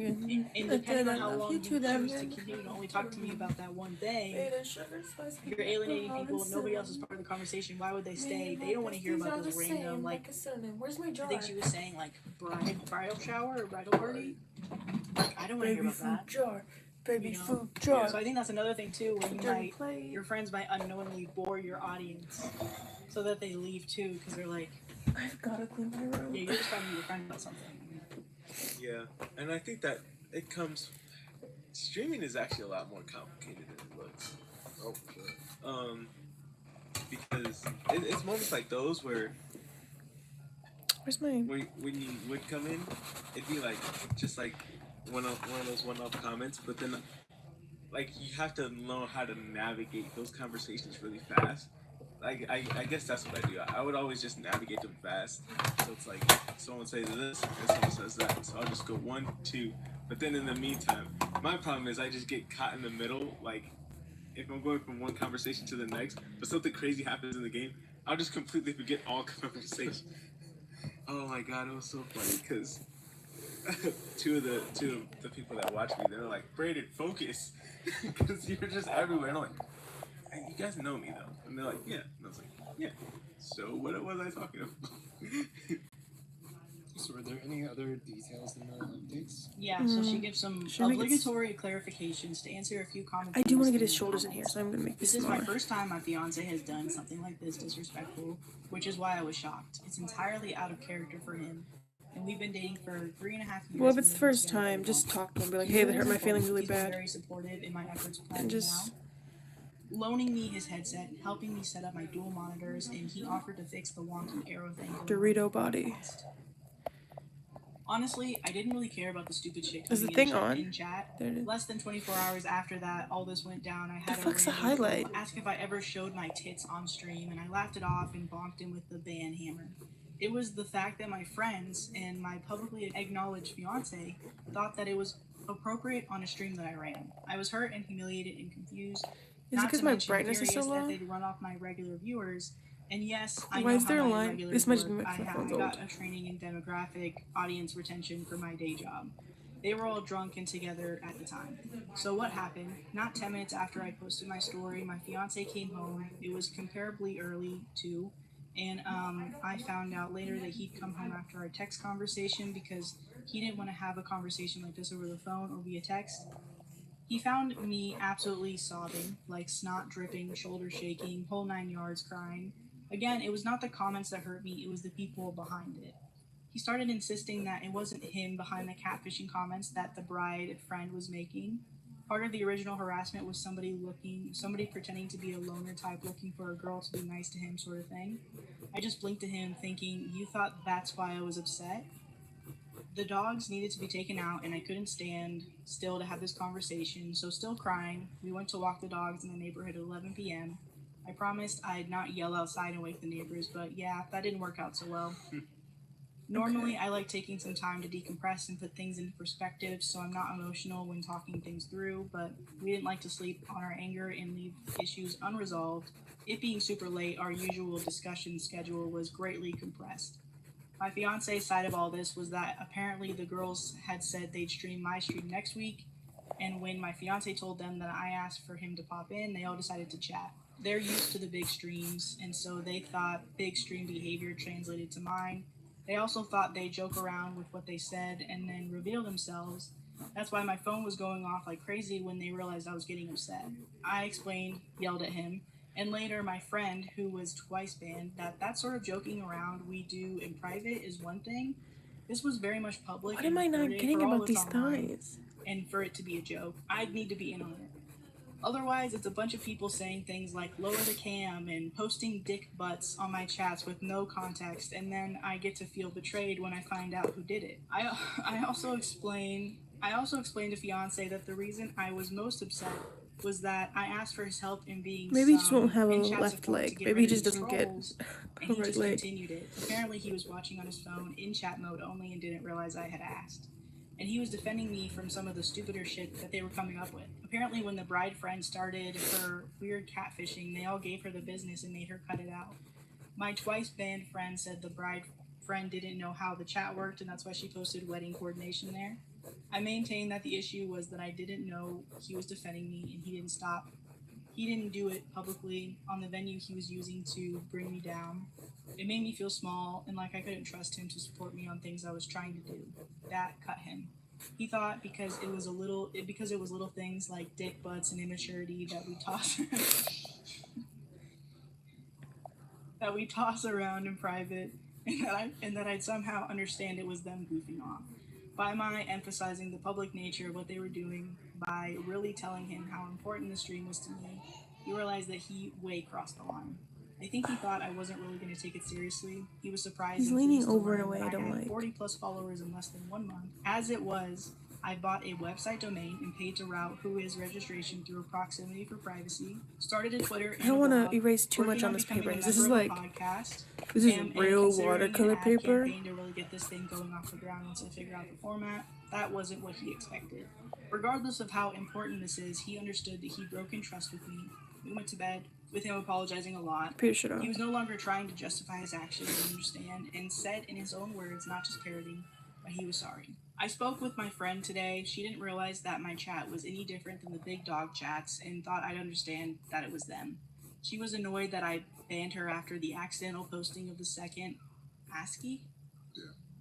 And depending on how long you choose to continue to only talk to me about that one thing, you're alienating people. Nobody else is part of the conversation. Why would they stay? They don't want to hear about this random, like, I think she was saying, like, bridal shower or bridal party. Like, I don't want to hear about that. Jar. Baby food jar. Yeah, so I think that's another thing too, where your friends might unknowingly bore your audience, so that they leave too, because they're like, I've got to clean my room. Yeah, you're just fighting your friend about something. Yeah, and I think that it comes. Streaming is actually a lot more complicated than it looks. Oh, sure. Because it's moments like those where. Where's my? When you would come in, it'd be like just like one of those one-off comments, but then like you have to know how to navigate those conversations really fast. Like I guess that's what I do. I would always just navigate them fast. So it's like someone says this and someone says that. So I'll just go 1, 2. But then in the meantime, my problem is I just get caught in the middle. Like if I'm going from one conversation to the next, but something crazy happens in the game, I'll just completely forget all conversation. Oh my god, it was so funny because two of the people that watch me, they're like, Braden, focus, because you're just everywhere. And I'm like, hey, you guys know me though, and they're like, yeah. And I was like, yeah. So what was I talking about? So were there any other details in the updates? Yeah, so she gives some obligatory clarifications to answer a few comments. I do want to get his shoulders in here, so I'm going to make this smaller. Is my first time my fiance has done something like this disrespectful, which is why I was shocked. It's entirely out of character for him. And we've been dating for 3.5 years. Well, if it's the first time, just talk to him. Be like, hey, that hurt my feelings really bad. He's very supportive in my efforts planning now. Loaning me his headset, helping me set up my dual monitors, and he offered to fix the wonky arrow thing. Dorito body. Honestly, I didn't really care about the stupid shit coming in chat. Less than 24 hours after that, all this went down. I had a highlight. Ask if I ever showed my tits on stream, and I laughed it off and bonked him with the ban hammer. It was the fact that my friends and my publicly acknowledged fiance thought that it was appropriate on a stream that I ran. I was hurt and humiliated and confused. Is it because my brightness is so low? They'd run off my regular viewers. And yes, I know how my regular work. I got a training in demographic audience retention for my day job. They were all drunk and together at the time. So what happened? Not 10 minutes after I posted my story, my fiance came home. It was comparably early too. And I found out later that he'd come home after our text conversation because he didn't want to have a conversation like this over the phone or via text. He found me absolutely sobbing, like snot dripping, shoulders shaking, whole 9 yards crying. Again, it was not the comments that hurt me, it was the people behind it. He started insisting that it wasn't him behind the catfishing comments that the bride friend was making. Part of the original harassment was somebody pretending to be a loner type looking for a girl to be nice to him sort of thing. I just blinked at him thinking, you thought that's why I was upset? The dogs needed to be taken out and I couldn't stand still to have this conversation, so still crying, we went to walk the dogs in the neighborhood at 11 p.m. I promised I'd not yell outside and wake the neighbors, but yeah, that didn't work out so well. Normally, I like taking some time to decompress and put things into perspective so I'm not emotional when talking things through, but we didn't like to sleep on our anger and leave issues unresolved. It being super late, our usual discussion schedule was greatly compressed. My fiance's side of all this was that apparently the girls had said they'd stream my stream next week, and when my fiance told them that I asked for him to pop in, they all decided to chat. They're used to the big streams, and so they thought big stream behavior translated to mine. They also thought they'd joke around with what they said and then reveal themselves. That's why my phone was going off like crazy when they realized I was getting upset. I explained, yelled at him, and later my friend, who was twice banned, that sort of joking around we do in private is one thing. This was very much public. What am I not getting about these thighs? And for it to be a joke, I'd need to be in on it. Otherwise, it's a bunch of people saying things like lower the cam and posting dick butts on my chats with no context, and then I get to feel betrayed when I find out who did it. I also explained to fiance that the reason I was most upset was that I asked for his help in being maybe he just won't have a left leg. Maybe he just doesn't get a right leg. Continued it. Apparently he was watching on his phone in chat mode only and didn't realize I had asked. And he was defending me from some of the stupider shit that they were coming up with. Apparently when the bride friend started her weird catfishing, they all gave her the business and made her cut it out. My twice banned friend said the bride friend didn't know how the chat worked and that's why she posted wedding coordination there. I maintained that the issue was that I didn't know he was defending me and he didn't stop. He didn't do it publicly on the venue he was using to bring me down. It made me feel small and like I couldn't trust him to support me on things I was trying to do. That cut him. He thought because it was little things like dick butts and immaturity that we toss that we toss around in private, and that I'd somehow understand it was them goofing off. By my emphasizing the public nature of what they were doing, by really telling him how important the stream was to me, he realized that he way crossed the line. I think he thought I wasn't really going to take it seriously. He was surprised He's and leaning pleased to over in a learn way that I don't had like. 40 plus followers in less than 1 month. As it was, I bought a website domain and paid to route Whois registration through a proximity for privacy. Started a Twitter and I don't a want blog, to erase too working much on this becoming paper. a 'Cause this is member of like, a podcast. this is And real considering watercolor an ad paper. campaign to really get this thing going off the ground once I figure out the format, that wasn't what he expected. Regardless of how important this is, he understood that he'd broken trust with me. We went to bed with him apologizing a lot. Pretty sure. He was no longer trying to justify his actions and understand, and said in his own words, not just parroting, but he was sorry. I spoke with my friend today. She didn't realize that my chat was any different than the big dog chats and thought I'd understand that it was them. She was annoyed that I banned her after the accidental posting of the second ASCII?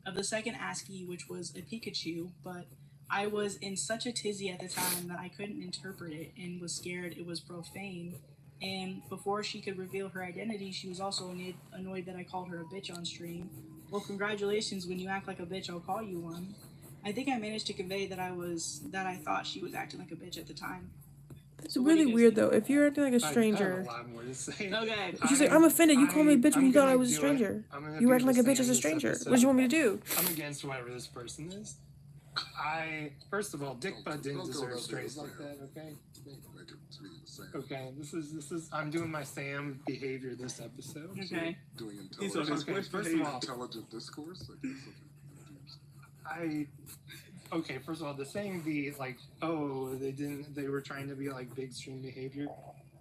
Of the second ASCII, which was a Pikachu, but I was in such a tizzy at the time that I couldn't interpret it and was scared it was profane. And before she could reveal her identity, she was also annoyed that I called her a bitch on stream. Well, congratulations, when you act like a bitch, I'll call you one. I think I managed to convey that I thought she was acting like a bitch at the time. It's So what do really you guys weird think? though. If you're acting like a I have stranger, a lot more to say. Okay. she's like, I'm offended. You called me a bitch when you thought I was a do it. stranger. I'm gonna You were do acting like a the bitch same as a this stranger. episode. What do you want me to do? I'm against whoever this person is. First of all, Dick Bud didn't deserve strays like that. Okay. Make it to be the same. Okay. This is. I'm doing my Sam behavior this episode. Okay. Doing He's on his intelligent, worst First of behavior. all, intelligent discourse. Like that's okay. Okay, first of all, the saying be like, oh, they were trying to be like big stream behavior.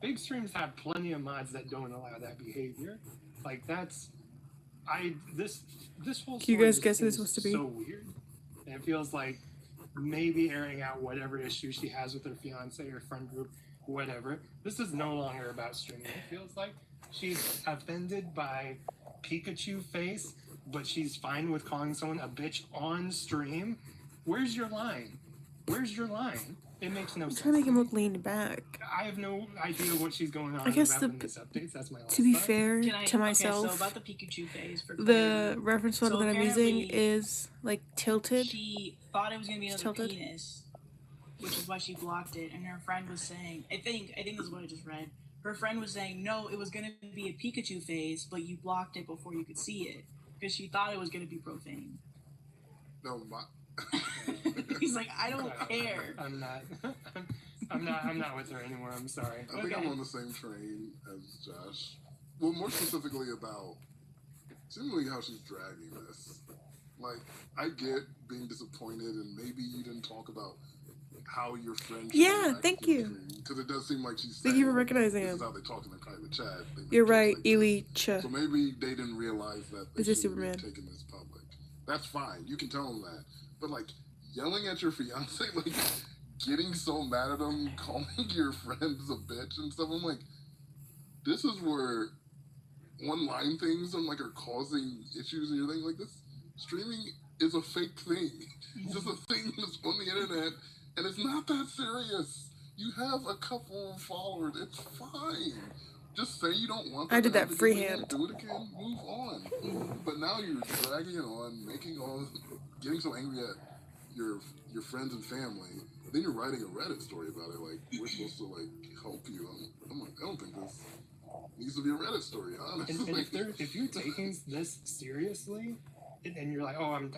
Big streams have plenty of mods that don't allow that behavior. Like this whole Can you story guys just guess who this seems was to be? so weird. And it feels like maybe airing out whatever issue she has with her fiance or friend group, whatever. This is no longer about streaming. It feels like she's offended by Pikachu face, but she's fine with calling someone a bitch on stream. Where's your line? Where's your line? It makes no I'm sense. trying to make him me. look leaned back. I have no idea what she's going on I guess about in these updates. That's my last To be thought. fair Can I, to myself, Okay, so about the Pikachu phase for the clarity, reference photo So that I'm using apparently is like tilted. she thought it was gonna be It's another tilted. penis, which is why she blocked it. And her friend was saying, I think this is what I just read. Her friend was saying, no, it was gonna be a Pikachu phase, but you blocked it before you could see it because she thought it was gonna be profane. No, my. He's like, I don't care. I'm not. I'm not with her anymore. I'm sorry. I think Okay. I'm on the same train as Josh. Well, more specifically about seemingly how she's dragging this. Like, I get being disappointed, and maybe you didn't talk about how your friend. Yeah, thank you. Because it does seem like she's. Thank you for saying, recognizing This is him. how they talk in the private chat. They make You're jokes right, like this. Eli Cha. So maybe they didn't realize that they Is this shouldn't be Superman? taking this public. That's fine. You can tell them that. But like yelling at your fiance, like getting so mad at them, calling your friends a bitch and stuff. I'm like, this is where online things and like are causing issues and everything. Like this streaming is a fake thing. It's just a thing that's on the internet, and it's not that serious. You have a couple of followers. It's fine. Just say you don't want. I did that because freehand. Do it again. Move on. But now you're dragging it on, getting so angry at your friends and family. Then you're writing a Reddit story about it. Like we're supposed to like help you. I'm like, I don't think this needs to be a Reddit story, honestly. And if you're taking this seriously, and you're like, oh, I'm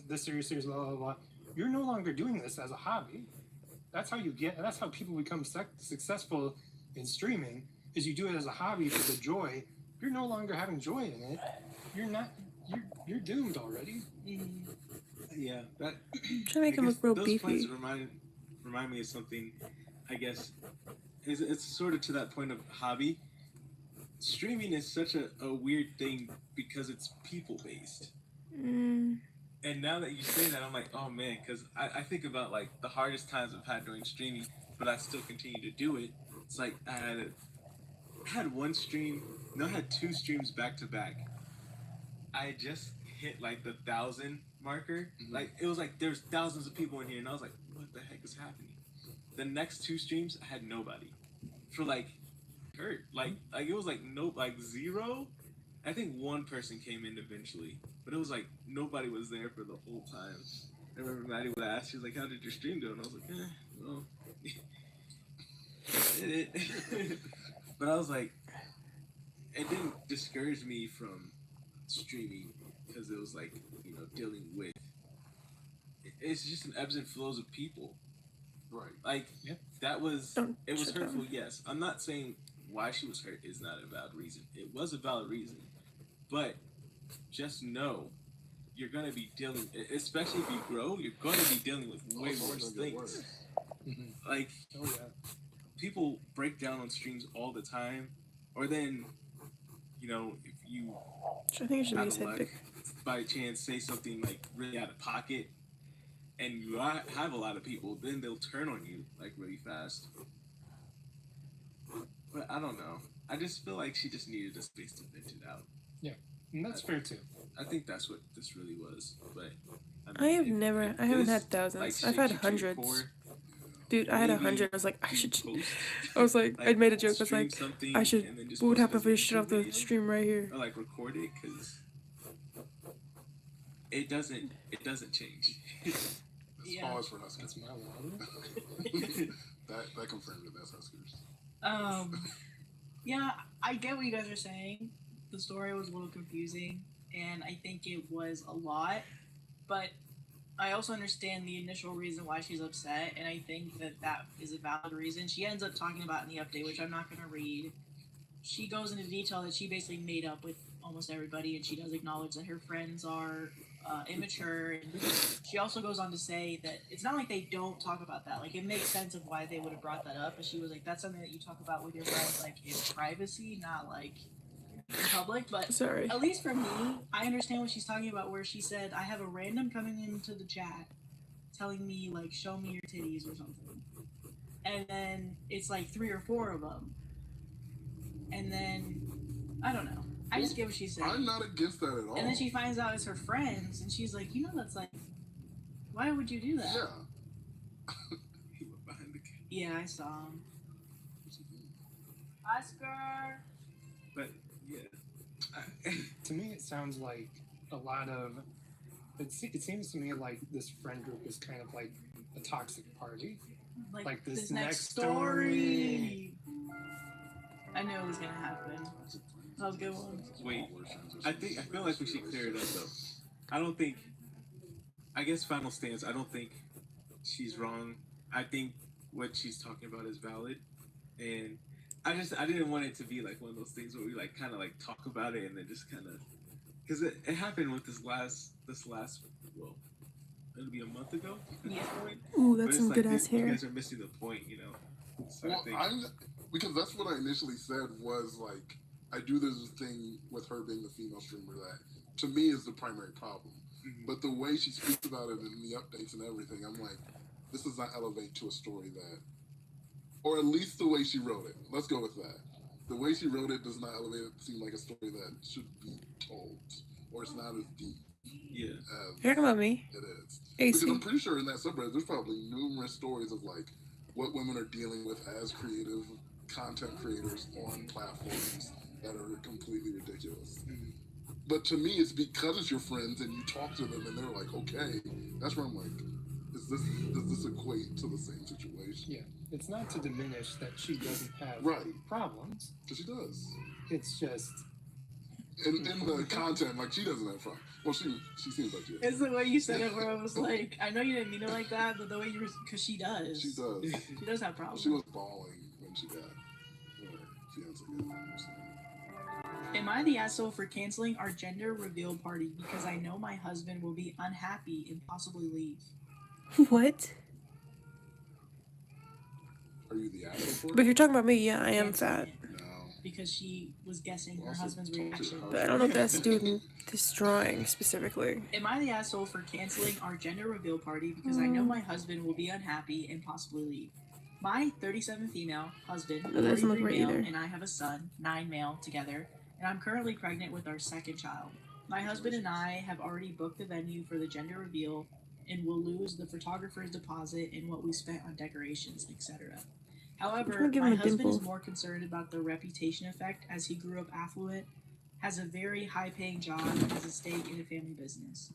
this serious, blah blah blah, you're no longer doing this as a hobby. That's how people become successful in streaming. Is you do it as a hobby for the joy. You're no longer having joy in it. You're doomed already. Yeah, that. I'm trying to make him I look guess real those beefy. points remind me of something. I guess it's sort of to that point of hobby. Streaming is such a weird thing because it's people based. And now that you say that, I'm like, oh man, because I think about like the hardest times I've had during streaming, but I still continue to do it. It's like I had one stream, no, I had two streams back to back. I just hit like the 1,000 marker. Like it was like there's thousands of people in here, and I was like, what the heck is happening? The next two streams, I had nobody for like hurt. Like it was like no like zero. I think one person came in eventually, but it was like nobody was there for the whole time. I remember Maddie would ask, she was like, "How did your stream do?" And I was like, well, I did it." But I was like, it didn't discourage me from streaming because it was like dealing with. It's just an ebbs and flows of people. Right. Like Yep. that was Don't it was shut hurtful. down. Yes, I'm not saying why she was hurt is not a valid reason. It was a valid reason, but just know you're gonna be dealing, especially if you grow, you're gonna be dealing with way Also, worse it's gonna get things. worse. Mhm. Like Oh yeah. people break down on streams all the time, or then if you I think it should be out his of head luck big. by chance say something like really out of pocket, and you have a lot of people, then they'll turn on you like really fast. But I don't know. I just feel like she just needed a space to vent it out. And that's fair too. I think that's what this really was. But I have if never. I haven't this, had thousands. like, I've had shakes you to your hundreds. core, Dude, I had maybe 100. I was like, I do should. post, I was like, I made a joke. I was stream like, something I should. and then just What would post it happen as if we a shut off YouTube the video, stream right here? or like record it, because it doesn't change. Let's Yeah. pause for That's Huskers. my water. that confirmed it. That's Huskers. Yeah, I get what you guys are saying. The story was a little confusing, and I think it was a lot. But I also understand the initial reason why she's upset, and I think that is a valid reason. She ends up talking about in the update, which I'm not going to read. She goes into detail that she basically made up with almost everybody, and she does acknowledge that her friends are immature. And she also goes on to say that it's not like they don't talk about that. Like, it makes sense of why they would have brought that up. But she was like, that's something that you talk about with your friends, like, in privacy, not, like, in public. But Sorry. at least for me, I understand what she's talking about, where she said, I have a random coming into the chat telling me, like, show me your titties or something. And then it's, like, 3 or 4 of them. And then, I don't know. I just get what she's saying. I'm not against that at all. And then she finds out it's her friends, and she's like, that's like, why would you do that? Yeah. He went behind the camera. Yeah, I saw him. Oscar! But yeah, To me, it sounds like a lot of. It seems to me like this friend group is kind of like a toxic party. Like this next story. I knew it was gonna happen. That was a good one. Wait, I feel like we should clear it up though. I don't think. I guess final stance. I don't think she's wrong. I think what she's talking about is valid, and I didn't want it to be like one of those things where we like kind of like talk about it and then just kind of, because it happened with this last well, it'll be a month ago. Yeah. Ooh, But that's it's some like good ass you hair. guys are missing the point, So Well, I think, because that's what I initially said was like I do this thing with her being the female streamer that to me is the primary problem. Mhm. But the way she speaks about it in the updates and everything, I'm like, this does not elevate to a story that, or at least the way she wrote it. Let's go with that. The way she wrote it does not elevate it to seem like a story that should be told, or it's not as deep yeah. as You're talking about me? it is. Because AC. I'm pretty sure in that subreddit, there's probably numerous stories of like what women are dealing with as creative content creators on platforms that are completely ridiculous. Mhm. But to me, it's because it's your friends and you talk to them and they're like, okay. That's where I'm like, does this equate to the same situation? Yeah, it's not to diminish that she doesn't have Right. problems. Because she does. It's just In the content, like she doesn't have fun. Well, she seems like she does. It's the way you said it, where I was like, I know you didn't mean it like that, but the way you were, because she does. She does. She does have problems. She was bawling when she got her fiance got. Am I the asshole for canceling our gender reveal party because I know my husband will be unhappy and possibly leave? What? Are you the asshole for But if it? you're talking about me, yeah, I am Canceling fat. it. No. because she was guessing her Also husband's talk to your reaction. husband. But I don't know if that's due to this drawing specifically. Am I the asshole for canceling our gender reveal party because I know my husband will be unhappy and possibly leave? My 37 female husband, That doesn't look 43 right male, either. and I have a son, 9 male together, and I'm currently pregnant with our second child. My husband and I have already booked the venue for the gender reveal and will lose the photographer's deposit and what we spent on decorations, etc. I'm However, trying to give my him a husband dimple. is more concerned about the reputation effect as he grew up affluent, has a very high paying job, and has a stake in a family business.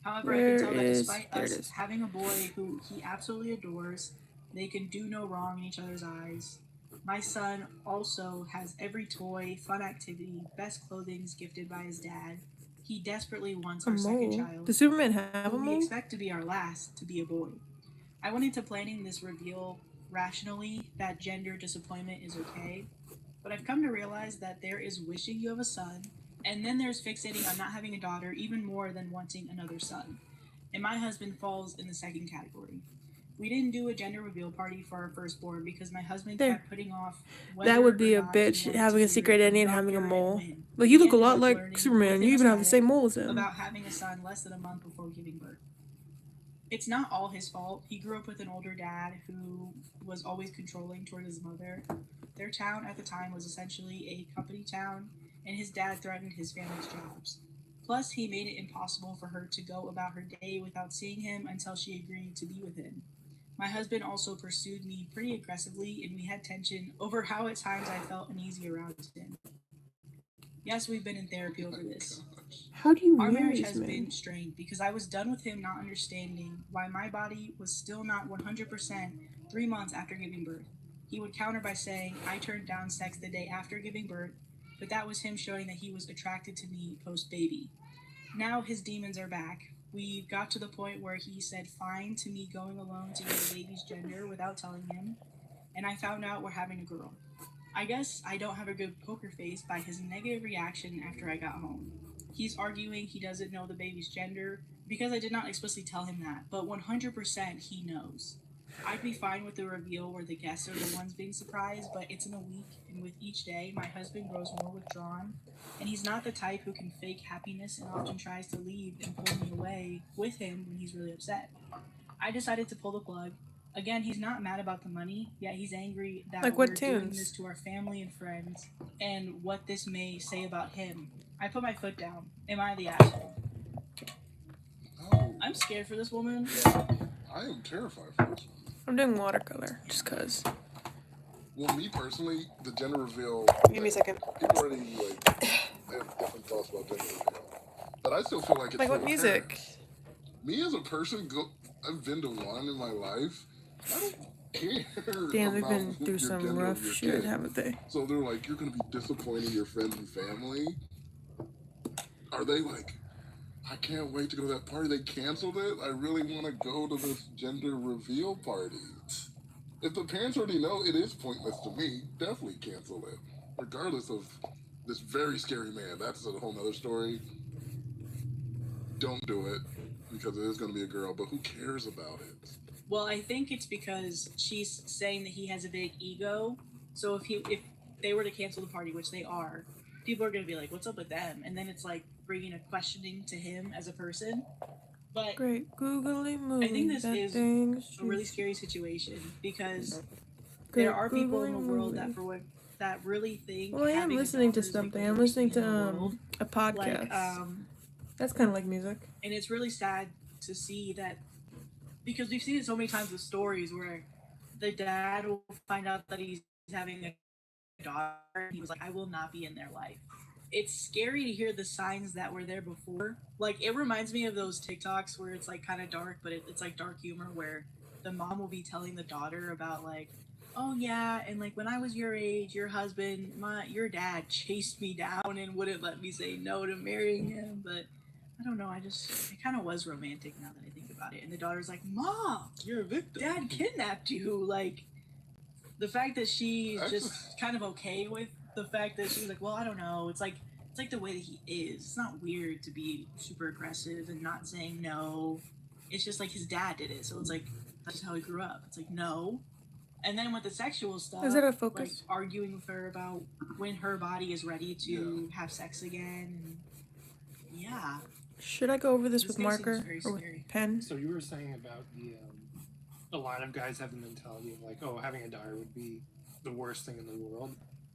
However, I can tell that despite There it us is. having a boy who he absolutely adores, they can do no wrong in each other's eyes. My son also has every toy, fun activity, best clothing gifted by his dad. He desperately wants A our second mole. child, Does Superman have a who we mole? expect to be our last, to be a boy. I went into planning this reveal rationally that gender disappointment is okay, but I've come to realize that there is wishing you have a son, and then there's fixating on not having a daughter even more than wanting another son. And my husband falls in the second category. We didn't do a gender reveal party for our firstborn because my husband There. kept putting off whether That would or be a not he bitch wanted to having a hear secret from ending and the having a doctor mole. and when. Like, We you look a ended lot up like learning Superman. within You a even have the static same mole as him. about having a son less than a month before giving birth. It's not all his fault. He grew up with an older dad who was always controlling toward his mother. Their town at the time was essentially a company town, and his dad threatened his family's jobs. Plus, he made it impossible for her to go about her day without seeing him until she agreed to be with him. My husband also pursued me pretty aggressively, and we had tension over how at times I felt uneasy around him. Yes, we've been in therapy over this. How do you Our marry marriage this has man? been strained because I was done with him not understanding why my body was still not 100% 3 months after giving birth. He would counter by saying I turned down sex the day after giving birth, but that was him showing that he was attracted to me post baby. Now his demons are back. We got to the point where he said fine to me going alone to get the baby's gender without telling him, and I found out we're having a girl. I guess I don't have a good poker face by his negative reaction after I got home. He's arguing he doesn't know the baby's gender because I did not explicitly tell him that, but 100% he knows. I'd be fine with the reveal where the guests are the ones being surprised, but it's in a week, and with each day, my husband grows more withdrawn, and he's not the type who can fake happiness and often tries to leave and pull me away with him when he's really upset. I decided to pull the plug. Again, he's not mad about the money, yet he's angry that Like we're what doing tunes? this to our family and friends and what this may say about him. I put my foot down. Am I the asshole? No, I'm scared for this woman. I am terrified for this one. I'm doing watercolor, just cause. Well, me personally, the gender reveal. Give me a second. People already like have different thoughts about gender reveal, but I still feel like it's Like for what the music? parents. Me as a person, I've been to one in my life. I don't care. Damn, they've about been through your some gender of rough your shit, kid. haven't they? So they're like, you're gonna be disappointing your friends and family. Are they like, I can't wait to go to that party? They canceled it. I really want to go to this gender reveal party. If the parents already know it is pointless to me, definitely cancel it. Regardless of this very scary man. That's a whole nother story. Don't do it because it is going to be a girl, but who cares about it? Well, I think it's because she's saying that he has a big ego. So if they were to cancel the party, which they are, people are going to be like, "What's up with them?" And then it's like bringing a questioning to him as a person. But Great googly movie. I think this that is thing's a really juicy. scary situation because Great there are people in the googly world movie. that really think. Well, I am having a listening to daughter is, like, the something. I'm worst listening thing in the to world. a podcast. Like That's kind of like music. and it's really sad to see that because we've seen it so many times with stories where the dad will find out that he's having a daughter and he was like, I will not be in their life. It's scary to hear the signs that were there before. Like it reminds me of those TikToks where it's like kind of dark, but it's like dark humor where the mom will be telling the daughter about like, oh yeah, and like when I was your age, your husband, your dad chased me down and wouldn't let me say no to marrying him. But I don't know. It kind of was romantic now that I think about it. And the daughter's like, Mom, You're a victim. Dad kidnapped you. Like the fact that she's Actually- just kind of okay with the fact that she's like, well, I don't know. It's like the way that he is. It's not weird to be super aggressive and not saying no. It's just like his dad did it, so it's like that's just how he grew up. It's like no, And then with the sexual stuff, Is that a like focus? arguing with her about when her body is ready to have sex again. And yeah, Should I go over this with This guy seems marker very or with scary. pen? So you were saying about the a lot of guys have the mentality of like, oh, having a daughter would be the worst thing in the world,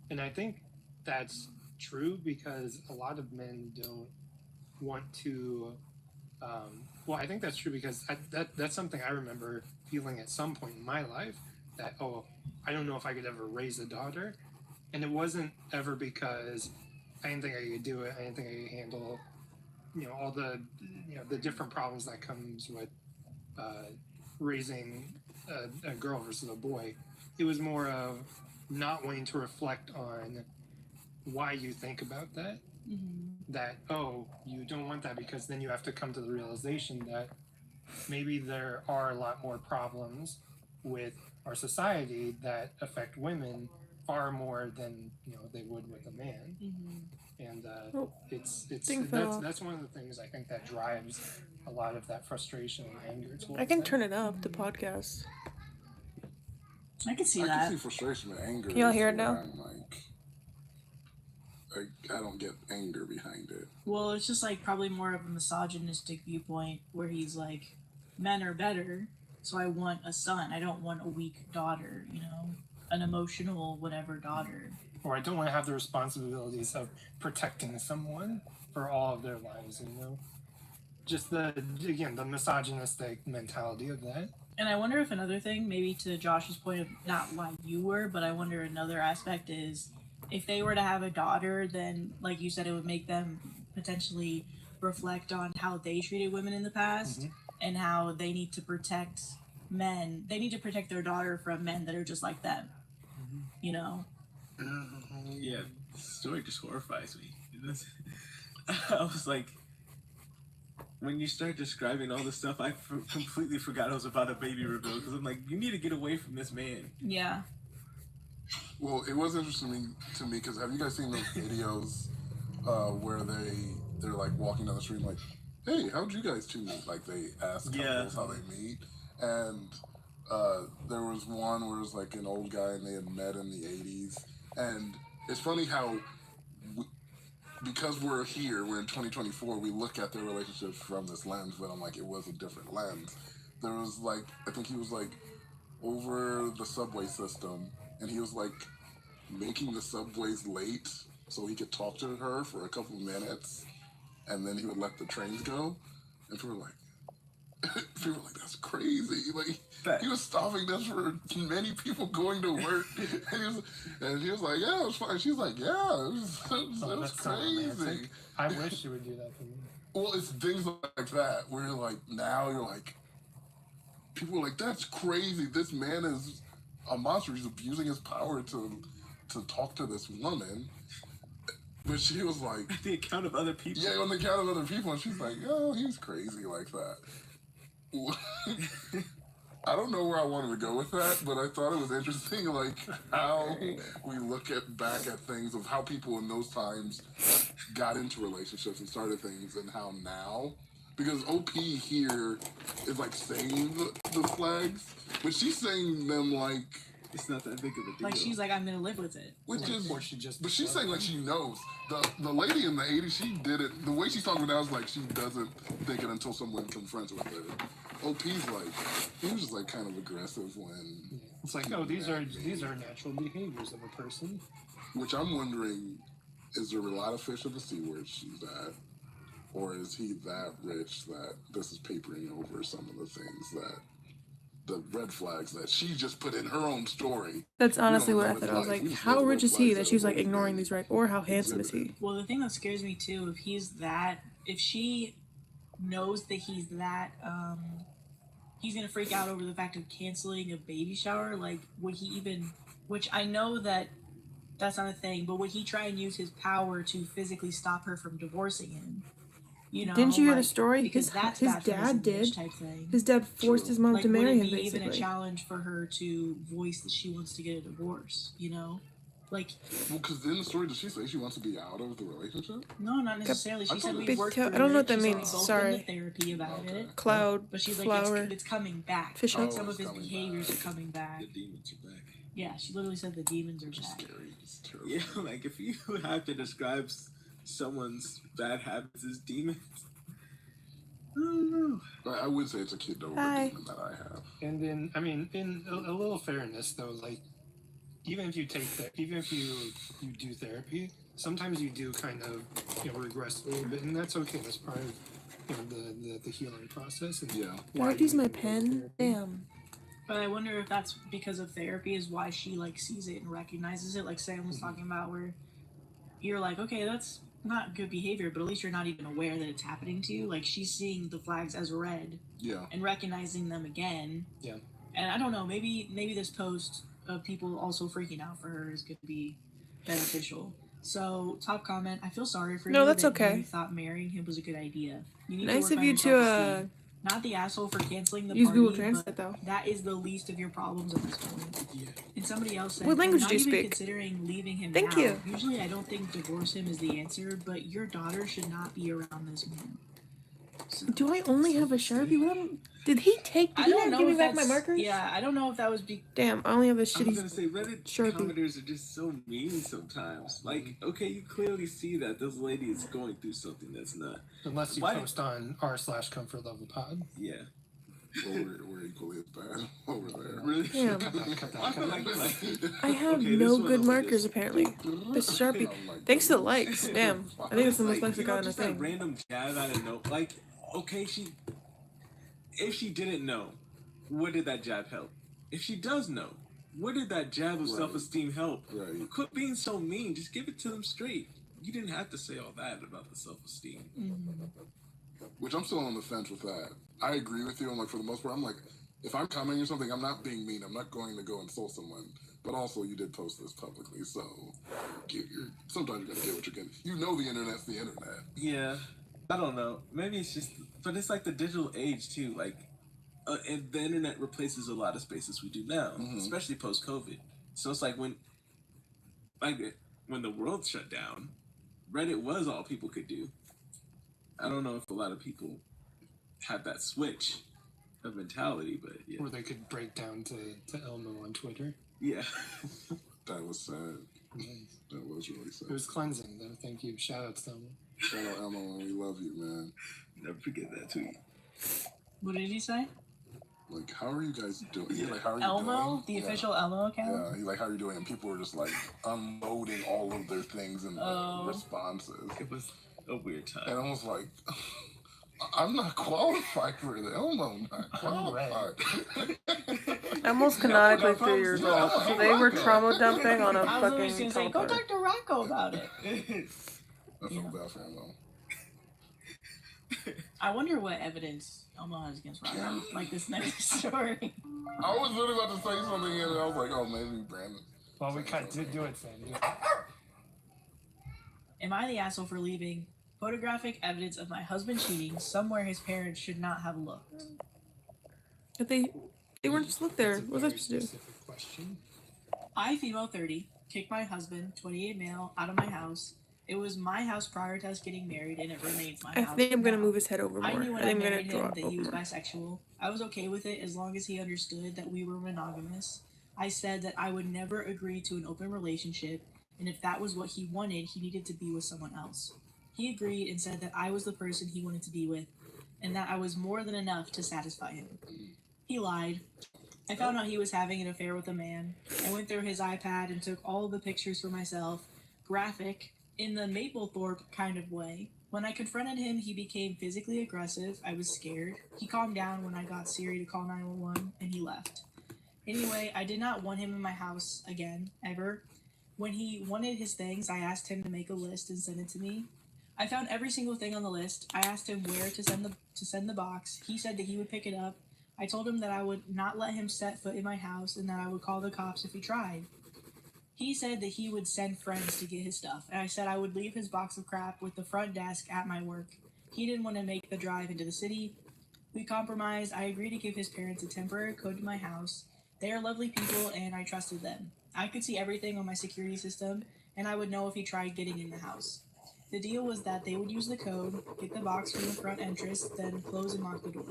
and I think that's true because a lot of men don't want to. Well, I think that's true because that's something I remember feeling at some point in my life that, oh, I don't know if I could ever raise a daughter, and it wasn't ever because I didn't think I could do it. I didn't think I could handle, all the, the different problems that comes with raising a girl versus a boy. It was more of not wanting to reflect on why you think about that. That, oh, you don't want that because then you have to come to the realization that maybe there are a lot more problems with our society that affect women far more than they would with a man. And it's thing fell off. that's one of the things I think that drives a lot of that frustration and anger towards I can them. turn it up, the podcast. I can see I that. can see frustration and anger. Can y'all hear it where now? I'm like, I don't get anger behind it. Well, it's just like probably more of a misogynistic viewpoint where he's like, men are better, so I want a son. I don't want a weak daughter, an emotional whatever daughter. Or I don't want to have the responsibilities of protecting someone for all of their lives, Just the misogynistic mentality of that. And I wonder if another thing, maybe to Josh's point of not why you were, but I wonder another aspect is if they were to have a daughter, then like you said, it would make them potentially reflect on how they treated women in the past and how they need to protect men. They need to protect their daughter from men that are just like them. Yeah, the story just horrifies me. I was like, when you start describing all this stuff, I completely forgot it was about a baby reveal because I'm like, you need to get away from this man. Yeah. Well, it was interesting to me because have you guys seen those videos where they're like walking down the street like, hey, how'd you guys two meet? Like they ask couples how they meet, and there was one where it was like an old guy and they had met in the 80s, and it's funny how because we're here, we're in 2024, we look at their relationships from this lens, but I'm like, it was a different lens. There was like, I think he was like over the subway system, and he was like making the subways late so he could talk to her for a couple of minutes, and then he would let the trains go, and people were like, that's crazy. Like, he was stopping this for many people going to work, and he was like, yeah, it was fine. She's like, yeah, it was crazy. I wish you would do that for me. Well, it's things like that where you're like, now you're like, people are like, that's crazy. This man is a monster. He's abusing his power to talk to this woman. But she was like, the account of other people. Yeah, on the account of other people, and she's like, oh, he's crazy like that. I don't know where I wanted to go with that, but I thought it was interesting, like how we look back at things of how people in those times got into relationships and started things, and how now, because OP here is like saying the flags, but she's saying them like it's not that big of a deal. Like she's like, I'm gonna live with it. Which is, or she just. but she's saying like she knows. The lady in the 80s, she did it. The way she's talking now is like she doesn't think it until someone confronts her with it. OP's like, he was just like kind of aggressive when. It's like, oh, these are natural behaviors of a person. Which I'm wondering, is there a lot of fish in the sea where she's at, or is he that rich that this is papering over some of the things that. The red flags that she just put in her own story. That's honestly what I thought. I was like, how rich is he that she's like ignoring these, right? Or how handsome is he? Well, the thing that scares me too, if she knows that he's that, he's gonna freak out over the fact of canceling a baby shower. Like, would he even? Which I know that that's not a thing, but would he try and use his power to physically stop her from divorcing him? Didn't you hear the story? Because his dad did. Type thing. His dad forced his mom like, to marry him, would it be basically. even a challenge for her to voice that she wants to get a divorce? Like, Well, because in the story, does she say she wants to be out of the relationship? no, not necessarily. She said we worked through I don't know what it. that She said means. we both Sorry. been to therapy about it. Cloud, But she's like, flower, it's coming back. fish Like, hooks. some of his coming behaviors back. are coming back. The demons are back. Yeah, she literally said the demons are Which is back. scary. It's terrible. Yeah, like if you have to describe someone's bad habits as demons, I don't know. I would say it's a kid over Hi. demon that I have. And then, I mean, in a little fairness though, like even if you even if you do therapy, sometimes you do kind of regress a little bit, and that's okay. That's part of the healing process. And Yeah. Why would use my pen? Damn. But I wonder if that's because of therapy is why she like sees it and recognizes it. Like Sam was talking about, where you're like, okay, that's not good behavior, but at least you're not even aware that it's happening to you. Like she's seeing the flags as red Yeah. and recognizing them again. Yeah. And I don't know, maybe this post of people also freaking out for her is going to be beneficial. So, top comment, I feel sorry for you. No, that's that okay. You thought marrying him was a good idea. You need Nice to work of on you your to self-esteem. Not the asshole for canceling the use party, Google but Translate though. that is the least of your problems at this point. Yeah. And somebody else said, What language not do you even speak? considering leaving him Thank now. you. Usually I don't think divorce him is the answer, but your daughter should not be around this man. So, Do I only have a Sharpie? Did he I not don't know give me if back my that's- markers? Yeah, I don't know if that was Damn, I only have a I was gonna shitty. say Reddit Sharpie. commenters are just so mean sometimes. Like, okay, you clearly see that this lady is going through something that's not. unless you Why- post on r/comfort level pod. Yeah. Well, we're equally as bad over there. Really? Damn. Cut that, cut I that, feel cut that. like I have Okay, this no one good over markers this. apparently. This Sharpie. Thanks to the likes. Damn. I think it's the most likes I you know, got on a just that thing. random jab out of no. Like, okay, if she didn't know, what did that jab help? If she does know, what did that jab of Right. self-esteem help? Right. Quit being so mean. Just give it to them straight. You didn't have to say all that about the self-esteem. Which I'm still on the fence with that. I agree with you. I'm like, for the most part, I'm like, if I'm commenting or something, I'm not being mean. I'm not going to go insult someone. But also, you did post this publicly, so sometimes you're gonna get what you're getting. You know, the internet's the internet. Yeah, I don't know. Maybe it's just, but it's like the digital age too. Like, and the internet replaces a lot of spaces we do now, especially post-COVID. So it's like when the world shut down, Reddit was all people could do. I don't know if a lot of people have that switch of mentality, but yeah. Or they could break down to Elmo on Twitter. Yeah. That was sad. Nice. That was really It sad. was cleansing though. Thank you. Shout out to Elmo. Shout out Emma, and we love you, man. Never forget that tweet. What did he say? Like, how are you guys doing? He's like, how are you Elmo? doing? The Yeah. official Elmo account? Yeah, he's like, how are you doing? And people were just like unloading all of their things in the Oh. responses. It was a weird And time. I was like, I'm not qualified for the Elmo, not qualified. Elmo's canonically 3 years old, so they were trauma dumping on a I was always fucking gonna say, go telephone. talk to Rocco about it. I feel bad for Elmo. I wonder what evidence Elmo has against Rocco. Like this next story. I was literally about to say something and I was like, oh, maybe Brandon. Well, we cut. Do it, Sam. Do it. Am I the asshole for leaving photographic evidence of my husband cheating somewhere his parents should not have looked? But they weren't just look there. That's a What was I very supposed to do? specific question. I, female 30, kicked my husband, 28 male, out of my house. It was my house prior to us getting married, and it remains my I house. think I'm gonna now. move his head over more. I knew when I I think I'm gonna married him drop that he was over. bisexual. I was okay with it as long as he understood that we were monogamous. I said that I would never agree to an open relationship, and if that was what he wanted, he needed to be with someone else. He agreed and said that I was the person he wanted to be with, and that I was more than enough to satisfy him. He lied. I found out he was having an affair with a man. I went through his iPad and took all of the pictures for myself, graphic, in the Maplethorpe kind of way. When I confronted him, he became physically aggressive. I was scared. He calmed down when I got Siri to call 911, and he left. Anyway, I did not want him in my house again, ever. When he wanted his things, I asked him to make a list and send it to me. I found every single thing on the list. I asked him where to send the box. He said that he would pick it up. I told him that I would not let him set foot in my house and that I would call the cops if he tried. He said that he would send friends to get his stuff, and I said I would leave his box of crap with the front desk at my work. He didn't want to make the drive into the city. We compromised. I agreed to give his parents a temporary code to my house. They are lovely people, and I trusted them. I could see everything on my security system, and I would know if he tried getting in the house. The deal was that they would use the code, get the box from the front entrance, then close and lock the door.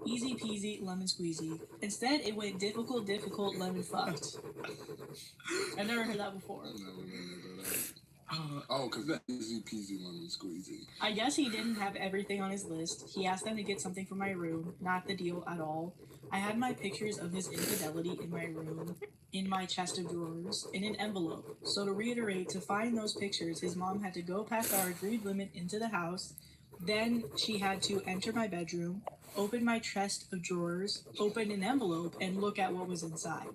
Easy peasy, lemon squeezy. Instead, it went difficult, lemon fucked. I've never heard that before. Oh, because that easy peasy lemon squeezy. I guess he didn't have everything on his list. He asked them to get something from my room. Not the deal at all. I had my pictures of his infidelity in my room, in my chest of drawers, in an envelope. So to reiterate, to find those pictures, his mom had to go past our agreed limit into the house. Then she had to enter my bedroom, open my chest of drawers, open an envelope, and look at what was inside.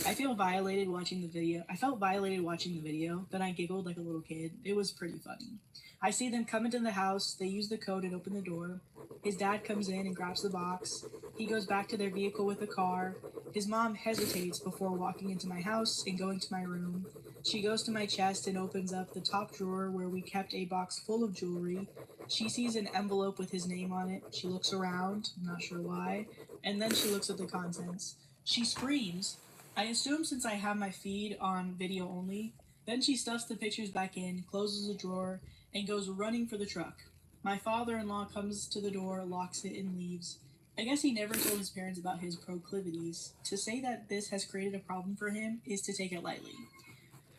I felt violated watching the video. Then I giggled like a little kid. It was pretty funny. I see them come into the house. They use the code and open the door. His dad comes in and grabs the box. He goes back to their vehicle with the car. His mom hesitates before walking into my house and going to my room. She goes to my chest and opens up the top drawer where we kept a box full of jewelry. She sees an envelope with his name on it. She looks around, I'm not sure why, and then she looks at the contents. She screams. I assume since I have my feed on video only. Then she stuffs the pictures back in, closes the drawer, and goes running for the truck. My father-in-law comes to the door, locks it, and leaves. I guess he never told his parents about his proclivities. To say that this has created a problem for him is to take it lightly.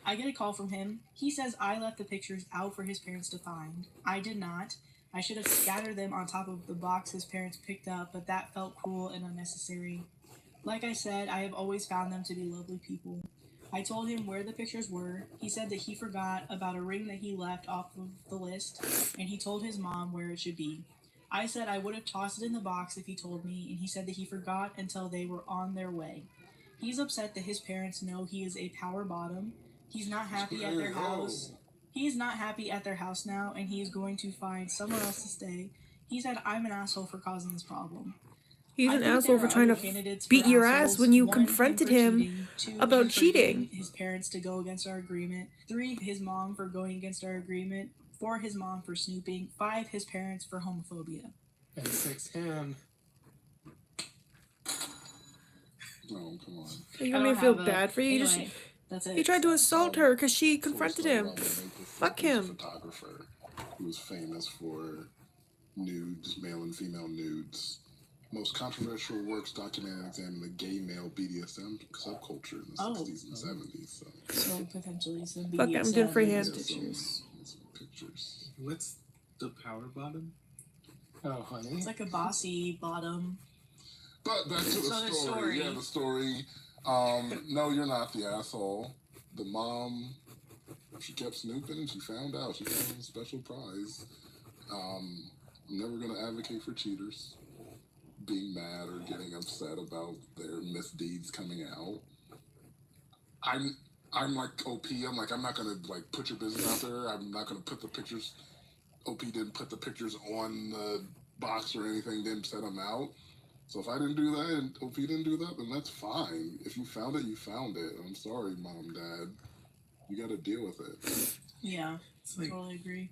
I get a call from him. He says I left the pictures out for his parents to find. I did not. I should have scattered them on top of the box his parents picked up, but that felt cruel and unnecessary. Like I said, I have always found them to be lovely people. I told him where the pictures were. He said that he forgot about a ring that he left off of the list, and he told his mom where it should be. I said I would have tossed it in the box if he told me, and he said that he forgot until they were on their way. He's upset that his parents know he is a power bottom. He's not happy at their house. He is not happy at their house now, and he is going to find somewhere else to stay. He said I'm an asshole for causing this problem. He's I an think asshole there for are trying other to candidates beat for your ass assholes. when you 1, confronted for him cheating. 2, about him for cheating. getting his parents to go against our agreement. 3, his mom for going against our agreement. 4, his mom for snooping. 5, his parents for homophobia. And 6, him. No, come on. You want me to feel bad for you? Anyway, that's it. He tried to assault her because she confronted him. Fuck him. Photographer who was famous for nudes, male and female nudes. Most controversial works document and examine the gay male BDSM subculture in the 60s and 70s. So potentially some Fuck, I'm doing freehand. pictures. Some pictures. What's the power bottom? Oh, honey. It's like a bossy bottom. But back to the So the story. story. Yeah, the story. No, you're not the asshole. The mom, she kept snooping and she found out. She found a special prize. I'm never going to advocate for cheaters being mad or getting upset about their misdeeds coming out. I'm like OP. I'm like, I'm not going to like put your business out there. I'm not going to put the pictures. OP didn't put the pictures on the box or anything, didn't set them out. So if I didn't do that and OP didn't do that, then that's fine. If you found it, you found it. I'm sorry, Mom, Dad. You got to deal with it. Yeah, like, totally agree.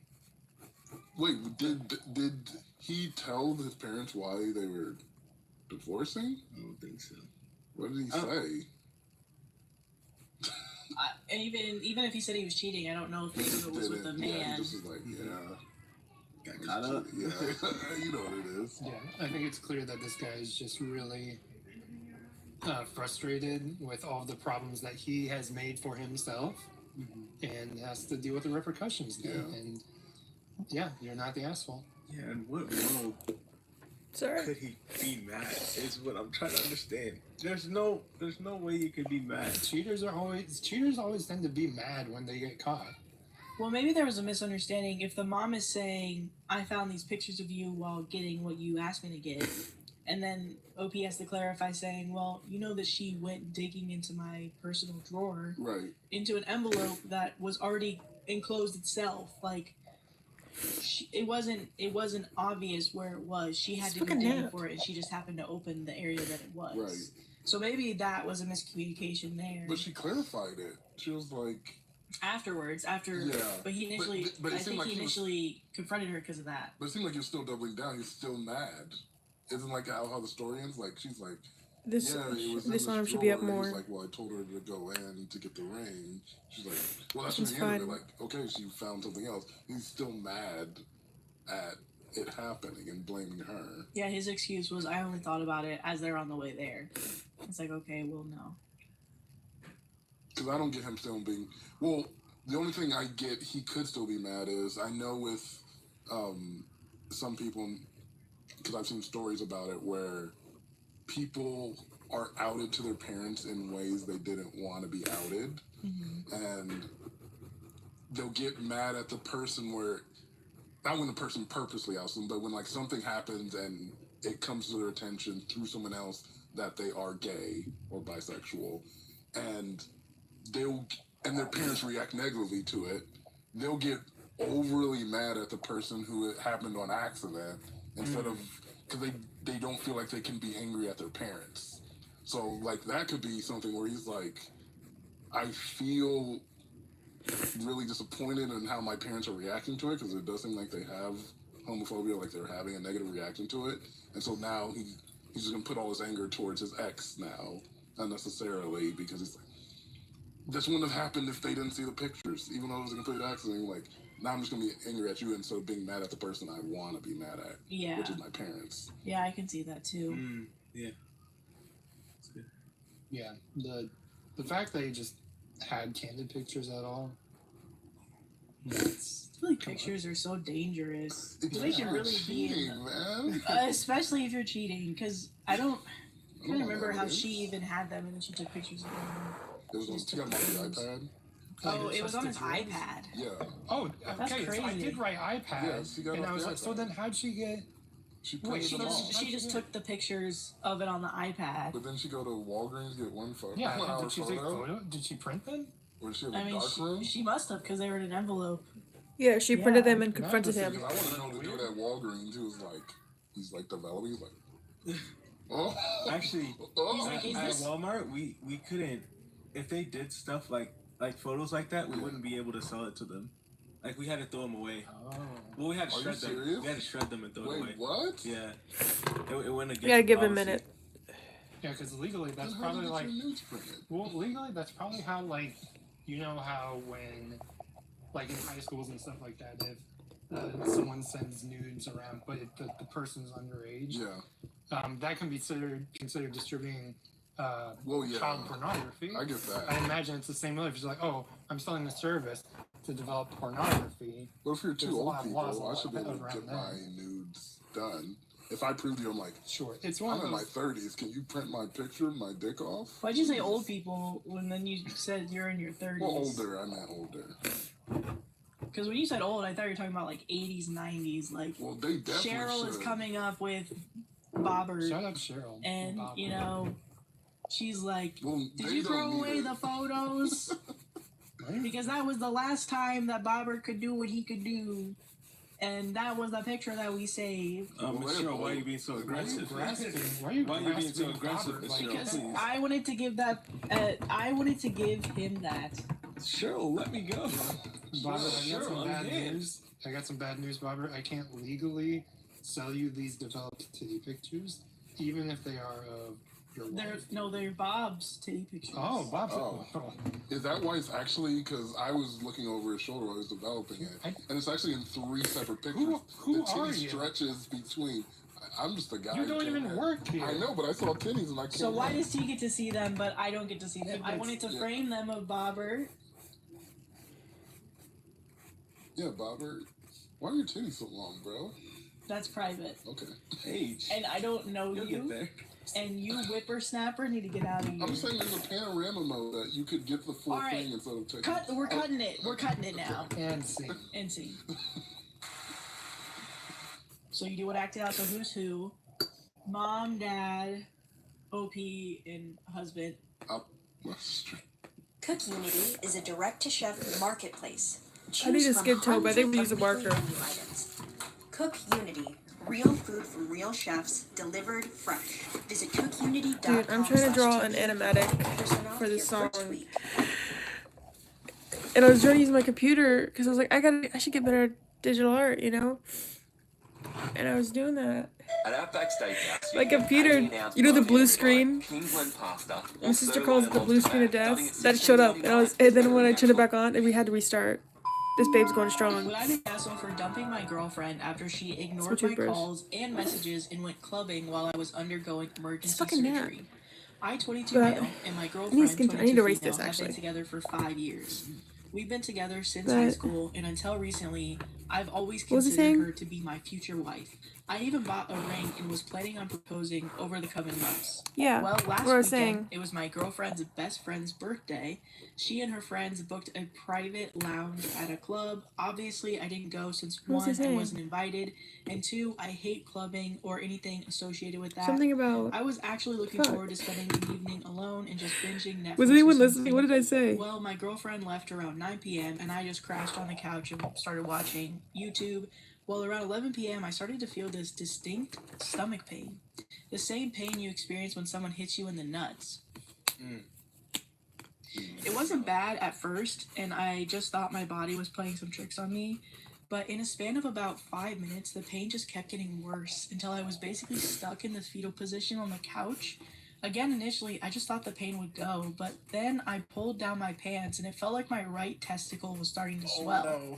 Wait, did he tell his parents why they were divorcing? I don't think so. What did he say? And even if he said he was cheating, I don't know if maybe it was with a man. Yeah, he just was like, yeah. Got caught up. Yeah, you know what it is. Yeah, I think it's clear that this guy is just really frustrated with all the problems that he has made for himself and has to deal with the repercussions now. Yeah. And yeah, you're not the asshole. Yeah, and what world could he be mad is what I'm trying to understand. There's no way you could be mad. Cheaters always tend to be mad when they get caught. Well, maybe there was a misunderstanding. If the mom is saying, I found these pictures of you while getting what you asked me to get, and then OP has to clarify saying, well, you know that she went digging into my personal drawer, Right. into an envelope that was already enclosed itself. Like, it wasn't obvious where it was. She had to go digging for it, and she just happened to open the area that it was. Right. So maybe that was a miscommunication there. But she clarified it. She was like... Afterwards, but he initially, but I it seemed think like he he was- initially confronted her because of that. But it seemed like you're still doubling down. You're still mad. Isn't like how the story ends? Like, she's like, This Yeah, it was this in the arm should be up drawer. more. He's like, well, I told her to go in to get the ring. She's like, well, that's It's the end of it. fine. Like, okay, she found something else. He's still mad at it happening and blaming her. Yeah, his excuse was, I only thought about it as they're on the way there. It's like, okay, well, no. Because I don't get him still being. Well, the only thing I get he could still be mad is I know with some people, because I've seen stories about it where people are outed to their parents in ways they didn't want to be outed, and they'll get mad at the person where, not when the person purposely outs them, but when like something happens and it comes to their attention through someone else that they are gay or bisexual, and their parents react negatively to it, they'll get overly mad at the person who it happened on accident instead of, because they don't feel like they can be angry at their parents. So like that could be something where he's like, I feel really disappointed in how my parents are reacting to it, because it does seem like they have homophobia, like they're having a negative reaction to it, and so now he's just gonna put all his anger towards his ex now unnecessarily, because it's like, this wouldn't have happened if they didn't see the pictures, even though it was a complete accident. Like, now I'm just gonna be angry at you instead of being mad at the person I want to be mad at, Yeah. which is my parents. Yeah, I can see that too. Yeah. That's good. Yeah, the fact that he just had candid pictures at all. That's I feel like pictures are so dangerous. It's They should really be cheating, in man. especially if you're cheating, because I don't remember how it she is. even had them and then she took pictures of them. It was on, she got them on the iPad. Oh, it was on his Trusted iPad. Yeah. oh, That's okay. So I crazy. did write iPad, Yeah, she got and it I off was the like, so iPad. then how'd she get? She Wait, printed She them just, all. she just took the pictures of it on the iPad. But then she go to Walgreens, get one photo. Yeah, 1 hour did she take photo. photo? Did she print them? Or she have I a mean, dark room. she must have, because they were in an envelope. Yeah, she printed Yeah. them and confronted That him. was I want to know the dude at Walgreens who was like, he's like developing. He's like, oh, Actually, oh. He's like, is at this- Walmart, we couldn't. If they did stuff like photos like that, we wouldn't be able to sell it to them. Like, we had to throw them away. Oh. Well, we had to Are you shred them. serious? We had to shred them and throw them away. Wait, what? Yeah. It went against You gotta the give it a policy. minute. Yeah, because legally that's Then how probably did like. your nudes printed? Well, legally that's probably how, like, you know how when, like in high schools and stuff like that, if someone sends nudes around, but the person's underage, Yeah. that can be considered distributing Well, yeah. child pornography. I get that. I imagine it's the same way. If it's like, oh, I'm selling a service to develop pornography. But if you're There's two a old lot of laws people, I should be able around to get that. my nudes done. If I prove to you, I'm like, Sure, it's one I'm of in my those. 30s. Can you print my picture of my dick off? Why'd you say old people when then you said you're in your 30s? Well, older. I meant older. Because when you said old, I thought you were talking about like 80s, 90s. Like, Well, they definitely Cheryl should. is coming up with Bobbert, Shout out Cheryl. and Bob. you know, she's like, Well, did they you don't throw need away it. the photos? Because that was the last time that Bobbert could do what he could do, and that was the picture that we saved. Well, Miss wait, Cheryl, why are you wait. being so Why are you aggressive? grasping? Why are you Why are you being so grasping aggressive, Robert? Miss Like, Cheryl? Because Please. I wanted to give that, I wanted to give him that. Cheryl, let me go. Robert, I got Cheryl, some I'm bad in. news. I got some bad news, Robert. I can't legally sell you these developed titty pictures, even if they are of your wife. They're Bob's titty pictures. Oh, Bob's. Oh. Is that why it's actually? Because I was looking over his shoulder while I was developing it, I- and it's actually in 3 separate pictures. Who the are titty you? stretches between. I'm just a guy. You who don't can't even have- work here. I know, but I saw titties and I can't. So why have- does he get to see them, but I don't get to see them? I wanted to Yeah. frame them of Bobbert. Yeah, Bobbert. Why are your titties so long, bro? That's private. Okay. Age. And I don't know You'll get you. there. And you whippersnapper need to get out of here. I'm saying there's a panorama mode that you could get the full All right. thing instead of taking. We're cutting it. We're cutting it now. And see. And see. So you do what acted out the who's who. Mom, dad, OP, and husband. Up my street. Cook Unity is a direct-to-chef marketplace. I need a Choose skid from toe, but I think we hundreds use a of marker. weekly menu items. Cook Unity, real food from real chefs, delivered fresh. Visit cookunity.com. Dude, I'm trying to draw an animatic 50% off for this your first song. week. And I was trying to use my computer because I was like, I should get better at digital art, you know? and I was doing that. At Outback Steakhouse, My computer, you know the blue screen? Kingsland pasta. My sister calls it the blue screen of death. That showed up, and then when I turned it back on, and we had to restart. This babe's going strong. But I'm an asshole for dumping my girlfriend after she ignored my calls and messages and went clubbing while I was undergoing emergency surgery. I, 22 male, and my girlfriend, 22 female, have been together for 5 years. We've been together since high school, and until recently, I've always considered her to be my future wife. I even bought a ring and was planning on proposing over the coming months. Yeah. Well, last weekend, it was my girlfriend's best friend's birthday. She and her friends booked a private lounge at a club. Obviously, I didn't go since one, I wasn't invited, and two, I hate clubbing or anything associated with that. Something about... I was actually looking forward to spending the evening alone and just binging Netflix. Was anyone listening? What did I say? Well, my girlfriend left around 9 p.m. and I just crashed on the couch and started watching YouTube. Well, around 11 p.m., I started to feel this distinct stomach pain. The same pain you experience when someone hits you in the nuts. It wasn't bad at first, and I just thought my body was playing some tricks on me. But in a span of about 5 minutes, the pain just kept getting worse until I was basically stuck in the fetal position on the couch. Again, initially, I just thought the pain would go, but then I pulled down my pants, and it felt like my right testicle was starting to swell. No.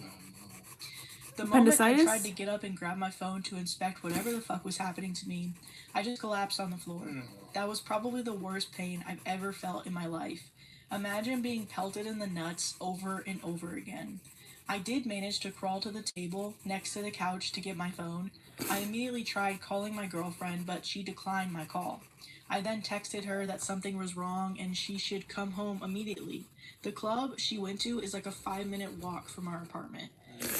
The moment I tried to get up and grab my phone to inspect whatever the fuck was happening to me, I just collapsed on the floor. That was probably the worst pain I've ever felt in my life. Imagine being pelted in the nuts over and over again. I did manage to crawl to the table next to the couch to get my phone. I immediately tried calling my girlfriend, but she declined my call. I then texted her that something was wrong and she should come home immediately. The club she went to is like a 5-minute walk from our apartment.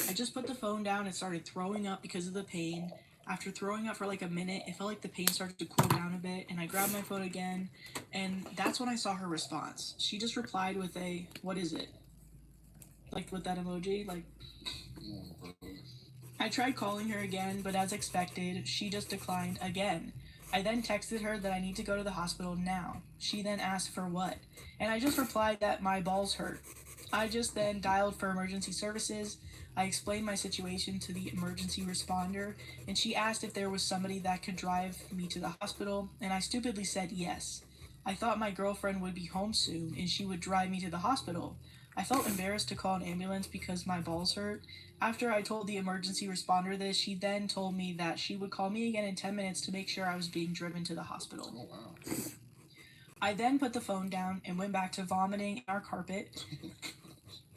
I just put the phone down and started throwing up because of the pain. After throwing up for like a minute, it felt like the pain started to cool down a bit, and I grabbed my phone again, and that's when I saw her response. She just replied with a, "What is it?" Like with that emoji, like... I tried calling her again, but as expected, she just declined again. I then texted her that I need to go to the hospital now. She then asked for what, and I just replied that my balls hurt. I just then dialed for emergency services. I explained my situation to the emergency responder, and she asked if there was somebody that could drive me to the hospital, and I stupidly said yes. I thought my girlfriend would be home soon, and she would drive me to the hospital. I felt embarrassed to call an ambulance because my balls hurt. After I told the emergency responder this, she then told me that she would call me again in 10 minutes to make sure I was being driven to the hospital. Oh, wow. I then put the phone down and went back to vomiting in our carpet.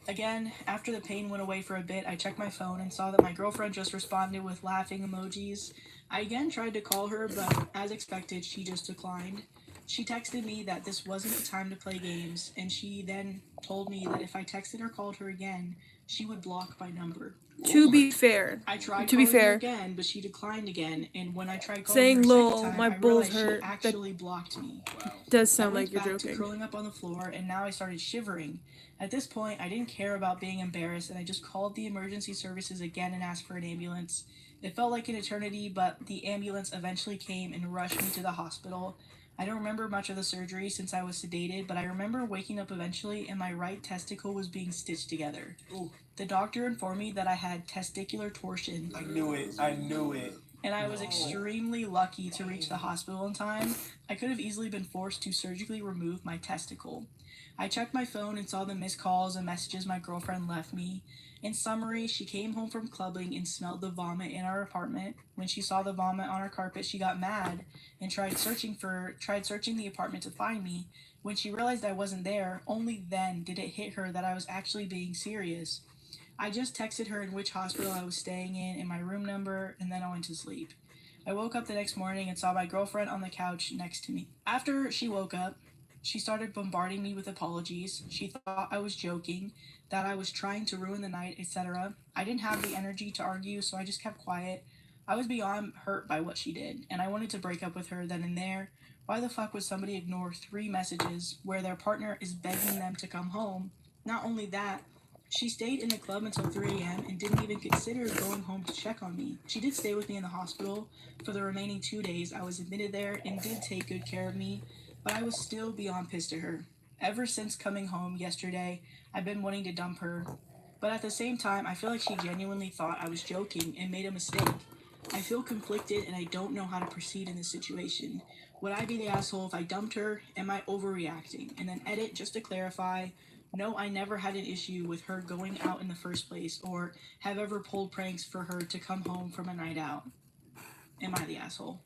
Again, after the pain went away for a bit, I checked my phone and saw that my girlfriend just responded with laughing emojis. I again tried to call her, but as expected, she just declined. She texted me that this wasn't the time to play games, and she then told me that if I texted or called her again, she would block my number. To be fair, I tried calling her again, but she declined again, and when I tried calling her "Lol, second time, my I balls realized hurt," she actually blocked me. does sound like you're I went back joking. to curling up on the floor, and now I started shivering. At this point, I didn't care about being embarrassed, and I just called the emergency services again and asked for an ambulance. It felt like an eternity, but the ambulance eventually came and rushed me to the hospital. I don't remember much of the surgery since I was sedated, but I remember waking up eventually and my right testicle was being stitched together. Ooh. The doctor informed me that I had testicular torsion. I knew it. And I was extremely lucky to reach the hospital in time. I could have easily been forced to surgically remove my testicle. I checked my phone and saw the missed calls and messages my girlfriend left me. In summary, she came home from clubbing and smelled the vomit in our apartment. When she saw the vomit on our carpet, she got mad and tried searching the apartment to find me. When she realized I wasn't there, only then did it hit her that I was actually being serious. I just texted her in which hospital I was staying in and my room number, and then I went to sleep. I woke up the next morning and saw my girlfriend on the couch next to me. After she woke up, she started bombarding me with apologies. She thought I was joking, that I was trying to ruin the night, etc. I didn't have the energy to argue, so I just kept quiet. I was beyond hurt by what she did, and I wanted to break up with her then and there. Why the fuck would somebody ignore 3 messages where their partner is begging them to come home? Not only that, she stayed in the club until 3 a.m. and didn't even consider going home to check on me. She did stay with me in the hospital for the remaining 2 days. I was admitted there and did take good care of me, but I was still beyond pissed at her. Ever since coming home yesterday, I've been wanting to dump her. But at the same time, I feel like she genuinely thought I was joking and made a mistake. I feel conflicted and I don't know how to proceed in this situation. Would I be the asshole if I dumped her? Am I overreacting? And then edit just to clarify. No, I never had an issue with her going out in the first place or have ever pulled pranks for her to come home from a night out. Am I the asshole?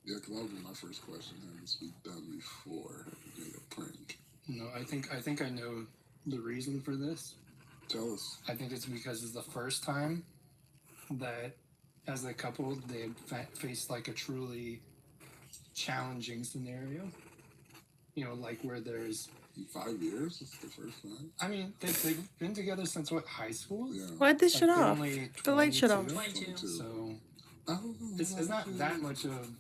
Yeah, because that would be my first question. Has this been done before? Made a prank. No, I think I know the reason for this. Tell us. I think it's because it's the first time that, as a couple, they faced like a truly challenging scenario. You know, like where there's. In 5 years? It's the first time? I mean, they've been together since what, high school? Yeah. Why'd this shut Like, they're off? only The light shut 22, off. 22. So I don't know. it's not that much of.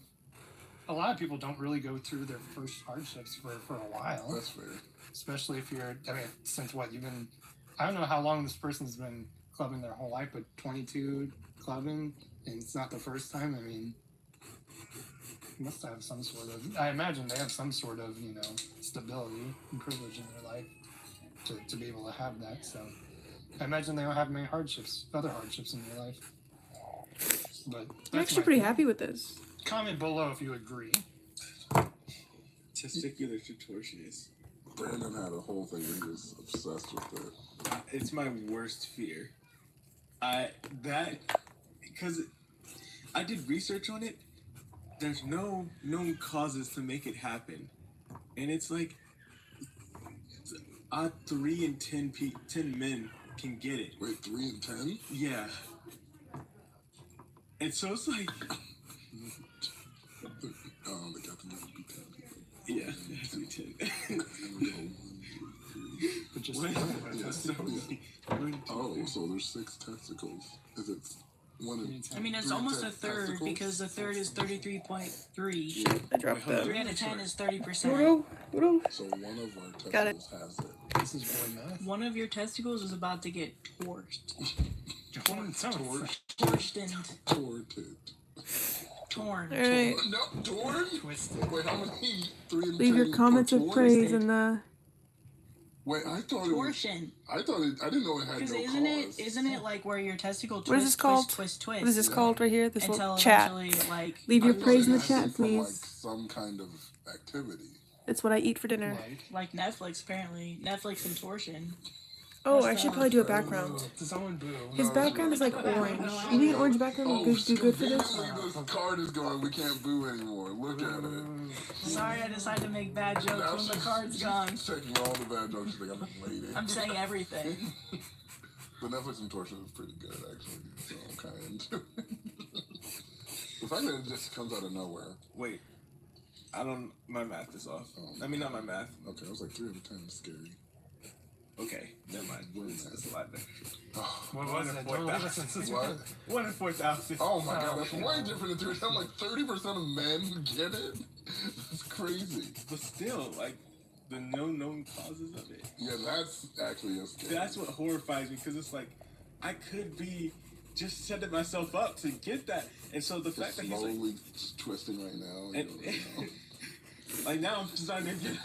A lot of people don't really go through their first hardships for a while. That's fair. Especially if you're, I mean, since what, you've been, I don't know how long this person's been clubbing their whole life, but 22 clubbing, and it's not the first time. I mean, you must have some sort of, I imagine they have some sort of, you know, stability and privilege in their life to be able to have that. So I imagine they don't have many hardships, other hardships in their life. But I'm that's actually my pretty thing. happy with this. Comment below if you agree. Testicular contortionist. Brandon had a whole thing and he was obsessed with it. It's my worst fear. Because I did research on it. There's no known causes to make it happen, and it's like 3 in 10 men can get it. Wait, 3 in 10? Yeah. And so it's like, The captain has to be 10 people. yeah, it has to be 10. And we go 1, 2, 3. But just Yeah. So, Yeah. 1, 2, Oh, 3. so there's 6 testicles. Is it 1 in I mean, it's 3 almost a third testicles? because the third is 33.3. Yeah. I dropped Wait, hold on. the. 3 out of 10 is 30%. So one of our testicles Got it. has it. this is boy math. One of your testicles is about to get torched. Torched. Torched and Torted. torn. All right. No, torn? Twisted. Wait, how many? 3 in Leave 10 your comments of torn? praise in the. Wait, I thought it was. Torsion. I didn't know it had Because no isn't cause. it like where your testicle What is this twists, called? twist, twist, What is this called right here? This until little chat. eventually, like, Leave your I thought praise in it the happened chat, from, like, please. some kind of activity. It's what I eat for dinner. Like, like Netflix apparently. Netflix and torsion. Oh, I should probably do a background. does someone boo? His background is like orange. You think an orange background would do good for this? Conveniently, this card is going. We can't boo anymore. Look at it. Sorry, I decided to make bad jokes Now when the she's- card's gone. She's taking all the bad jokes. She's like, I'm a lady. I'm saying everything. The Netflix and torsion is pretty good, actually. So I'm kind of into it. The fact that it just comes out of nowhere. Wait, my math is off. Oh. I mean, not my math. Okay, I was like 3 out of 10 is scary. Okay, never mind. That's a lot better. Oh, What was it? Don't leave us in what? 1 in 4,000. Oh my god, that's way different than 3. I'm like 30% of men get it. That's crazy. But still, like, the no known causes of it. Yeah, that's actually a scary. That's what horrifies me, because it's like, I could be just setting myself up to get that. And so the fact It's that he's like, slowly twisting right now. You and, don't know. like now I'm starting to get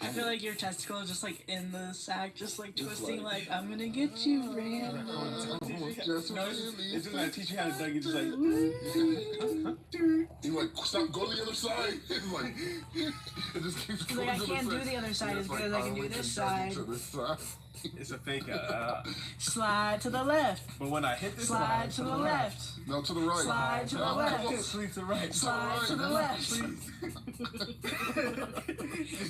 I feel like your testicle is just like in the sack, just like It's twisting, like- like I'm gonna get you, Rand. Just No, really it's just like teach you how to dug. It's just like, He's like, stop, go to the other side. It's like, it just keeps He's going like, I to can't the do the other side as It's good as I can do only this conducting side. To this side. it's a fake. Slide to the left. But when I hit this Slide to the left. No, to the right. Slide to the No, left. come on. please to the right. Slide to the left. Who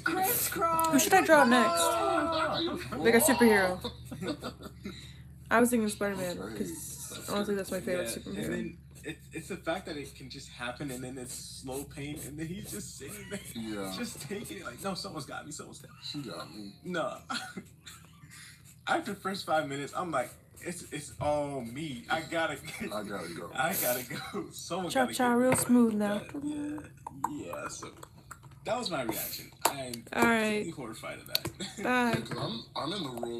Crisscross. should I draw next? Like a superhero. I was thinking Spider-Man because honestly that's my favorite Yeah, superhero. and then it's the fact that it can just happen, and then it's slow pain, and then he's just sitting there, Yeah. just taking it. Like, no, someone's got me. Someone's got me. She got me. No. After the first 5 minutes, I'm like, it's all me. I gotta go. I gotta go. Someone Chop gotta chop get real smooth now. yeah. So that was my reaction. I'm All right. completely horrified of that. Bye. Because I'm in the role where